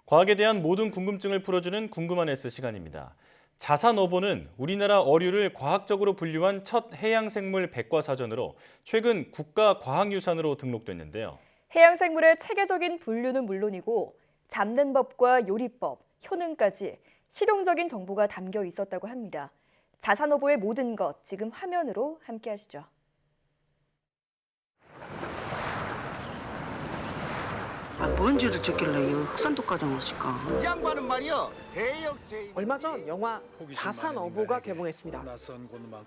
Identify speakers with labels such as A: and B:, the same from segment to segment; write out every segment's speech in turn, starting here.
A: 과학에 대한 모든 궁금증을 풀어주는 궁금한 S 시간입니다. 자산어보는 우리나라 어류를 과학적으로 분류한 첫 해양생물 백과사전으로 최근 국가과학유산으로 등록됐는데요.
B: 해양생물의 체계적인 분류는 물론이고 잡는 법과 요리법, 효능까지 실용적인 정보가 담겨 있었다고 합니다. 자산어보의 모든 것, 지금 화면으로 함께 하시죠.
C: 뭔 죄를 졌길래 이 흑산도까지 왔을까?
D: 이 양반은 말이요
E: 얼마 전 영화 자산어보가 개봉했습니다.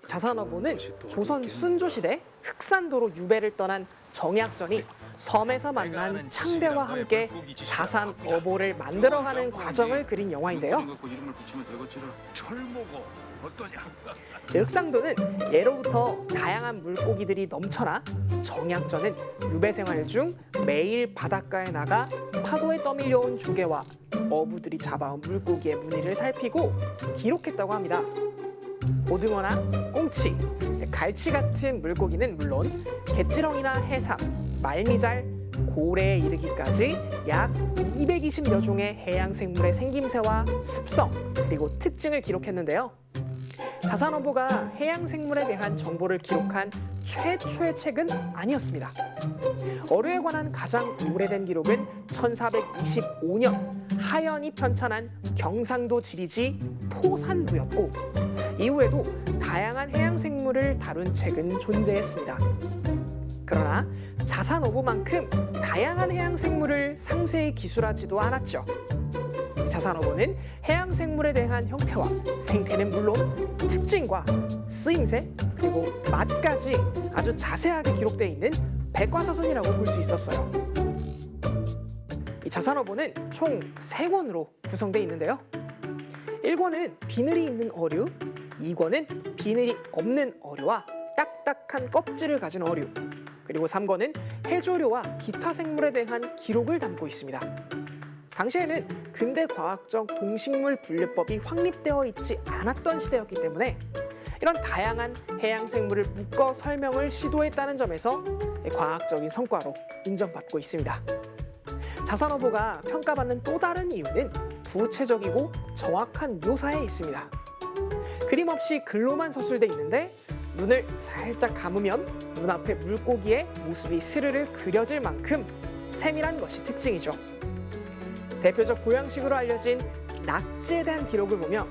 E: 자산어보는 조선 순조시대 흑산도로 유배를 떠난 정약전이 섬에서 만난 창대와 함께 자산어보를 만들어가는 과정을 그린 영화인데요. 흑산도는 예로부터 다양한 물고기들이 넘쳐나 정약전은 유배 생활 중 매일 바닷가에 나가 파도에 떠밀려온 조개와 어부들이 잡아온 물고기의 무늬를 살피고 기록했다고 합니다. 오등어나 꽁치, 갈치 같은 물고기는 물론 개치렁이나 해삼, 말미잘, 고래에 이르기까지 약 220여 종의 해양생물의 생김새와 습성, 그리고 특징을 기록했는데요. 자산어보가 해양생물에 대한 정보를 기록한 최초의 책은 아니었습니다. 어류에 관한 가장 오래된 기록은 1425년 하연이 편찬한 경상도 지리지 토산부였고 이후에도 다양한 해양생물을 다룬 책은 존재했습니다. 그러나 자산어보만큼 다양한 해양생물을 상세히 기술하지도 않았죠. 자산어보는 해양생물에 대한 형태와 생태는 물론 특징과 쓰임새 그리고 맛까지 아주 자세하게 기록되어 있는 백과사전이라고 볼 수 있었어요. 이 자산어보는 총 3권으로 구성되어 있는데요. 1권은 비늘이 있는 어류, 2권은 비늘이 없는 어류와 딱딱한 껍질을 가진 어류, 그리고 3권은 해조류와 기타 생물에 대한 기록을 담고 있습니다. 당시에는 근대 과학적 동식물 분류법이 확립되어 있지 않았던 시대였기 때문에 이런 다양한 해양생물을 묶어 설명을 시도했다는 점에서 과학적인 성과로 인정받고 있습니다. 자산어보가 평가받는 또 다른 이유는 구체적이고 정확한 묘사에 있습니다. 그림 없이 글로만 서술돼 있는데 눈을 살짝 감으면 눈앞에 물고기의 모습이 스르르 그려질 만큼 세밀한 것이 특징이죠. 대표적 보양식으로 알려진 낙지에 대한 기록을 보며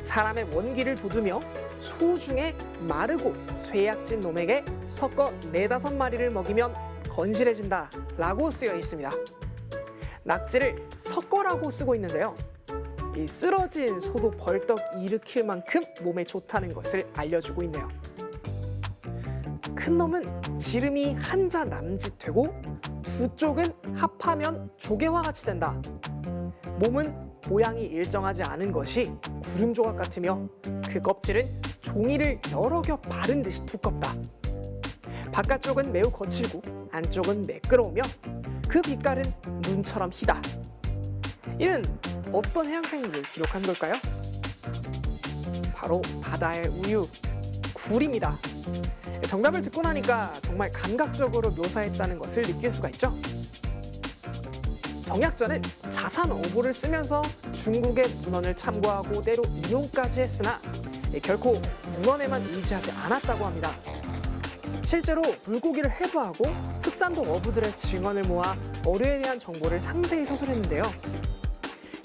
E: 사람의 원기를 돋우며 소중에 마르고 쇠약진 놈에게 섞어 4-5마리를 먹이면 건실해진다 라고 쓰여 있습니다. 낙지를 섞어라고 쓰고 있는데요. 이 쓰러진 소도 벌떡 일으킬 만큼 몸에 좋다는 것을 알려주고 있네요. 큰 놈은 지름이 한자 남짓되고 두 쪽은 합하면 조개와 같이 된다. 몸은 모양이 일정하지 않은 것이 구름조각 같으며 그 껍질은 종이를 여러 겹 바른 듯이 두껍다. 바깥쪽은 매우 거칠고 안쪽은 매끄러우며 그 빛깔은 눈처럼 희다. 이는 어떤 해양생물을 기록한 걸까요? 바로 바다의 우유, 굴입니다. 정답을 듣고 나니까 정말 감각적으로 묘사했다는 것을 느낄 수가 있죠. 정약전은 자산어보를 쓰면서 중국의 문헌을 참고하고 때로 이용까지 했으나 결코 문헌에만 의지하지 않았다고 합니다. 실제로 물고기를 해부하고 흑산도 어부들의 증언을 모아 어류에 대한 정보를 상세히 서술했는데요.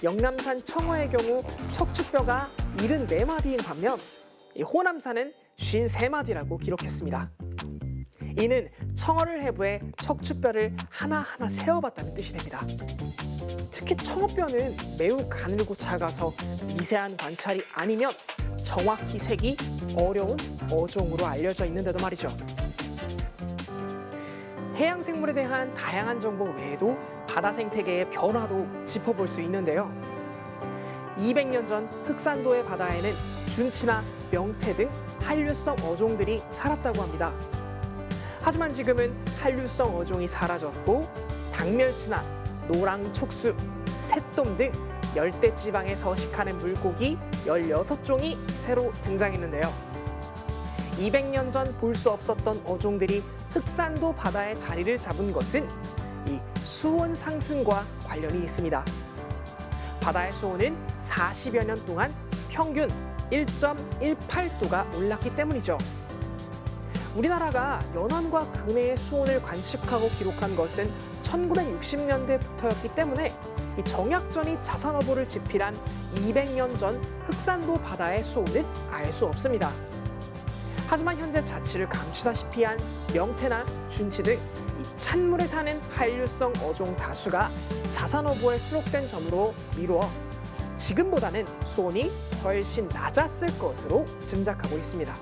E: 영남산 청어의 경우 척추뼈가 74마디인 반면 호남산은 53마디라고 기록했습니다. 이는 청어를 해부해 척추뼈를 하나하나 세어봤다는 뜻이 됩니다. 특히 청어뼈는 매우 가늘고 작아서 미세한 관찰이 아니면 정확히 세기 어려운 어종으로 알려져 있는데도 말이죠. 해양생물에 대한 다양한 정보 외에도 바다 생태계의 변화도 짚어볼 수 있는데요. 200년 전 흑산도의 바다에는 준치나 명태 등 한류성 어종들이 살았다고 합니다. 하지만 지금은 한류성 어종이 사라졌고 당멸치나 노랑촉수, 새돔 등 열대지방에 서식하는 물고기 16종이 새로 등장했는데요. 200년 전 볼 수 없었던 어종들이 흑산도 바다에 자리를 잡은 것은 이 수온 상승과 관련이 있습니다. 바다의 수온은 40여 년 동안 평균 1.18도가 올랐기 때문이죠. 우리나라가 연안과 근해의 수온을 관측하고 기록한 것은 1960년대부터였기 때문에 이 정약전이 자산어보를 집필한 200년 전 흑산도 바다의 수온은 알 수 없습니다. 하지만 현재 자취를 감추다시피 한 명태나 준치 등 이 찬물에 사는 한류성 어종 다수가 자산어보에 수록된 점으로 미루어 지금보다는 수온이 훨씬 낮았을 것으로 짐작하고 있습니다.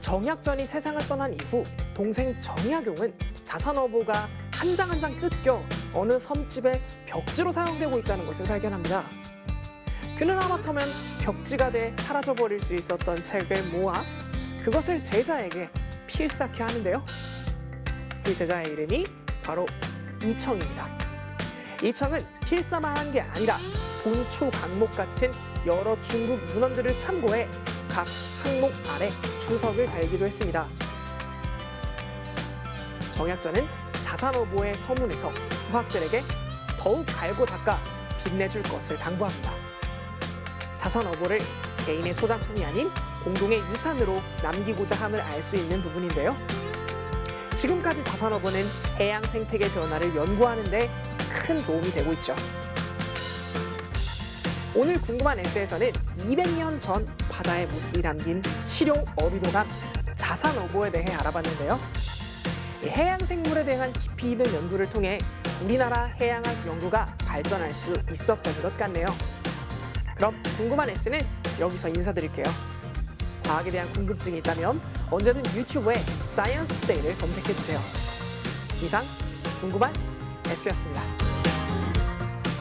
E: 정약전이 세상을 떠난 이후 동생 정약용은 자산어보가 한 장 한 장 뜯겨 어느 섬집의 벽지로 사용되고 있다는 것을 발견합니다. 그는 하마터면 벽지가 돼 사라져버릴 수 있었던 책을 모아 그것을 제자에게 필사케 하는데요. 그 제자의 이름이 바로 이청입니다. 이청은 필사만 한 게 아니라 본초 강목 같은 여러 중국 문헌들을 참고해 각 항목 아래 주석을 달기도 했습니다. 정약전은 자산어보의 서문에서 부학들에게 더욱 갈고 닦아 빛내줄 것을 당부합니다. 자산어보를 개인의 소장품이 아닌 공동의 유산으로 남기고자 함을 알 수 있는 부분인데요. 지금까지 자산어보는 해양 생태계 변화를 연구하는 데 큰 도움이 되고 있죠. 오늘 궁금한 S에서는 200년 전 바다의 모습이 담긴 실용 어류도감 자산어보에 대해 알아봤는데요. 해양 생물에 대한 깊이 있는 연구를 통해 우리나라 해양학 연구가 발전할 수 있었던 것 같네요. 그럼 궁금한 S는 여기서 인사드릴게요. 과학에 대한 궁금증이 있다면 언제든 유튜브에 사이언스 투데이를 검색해주세요. 이상 궁금한 S였습니다.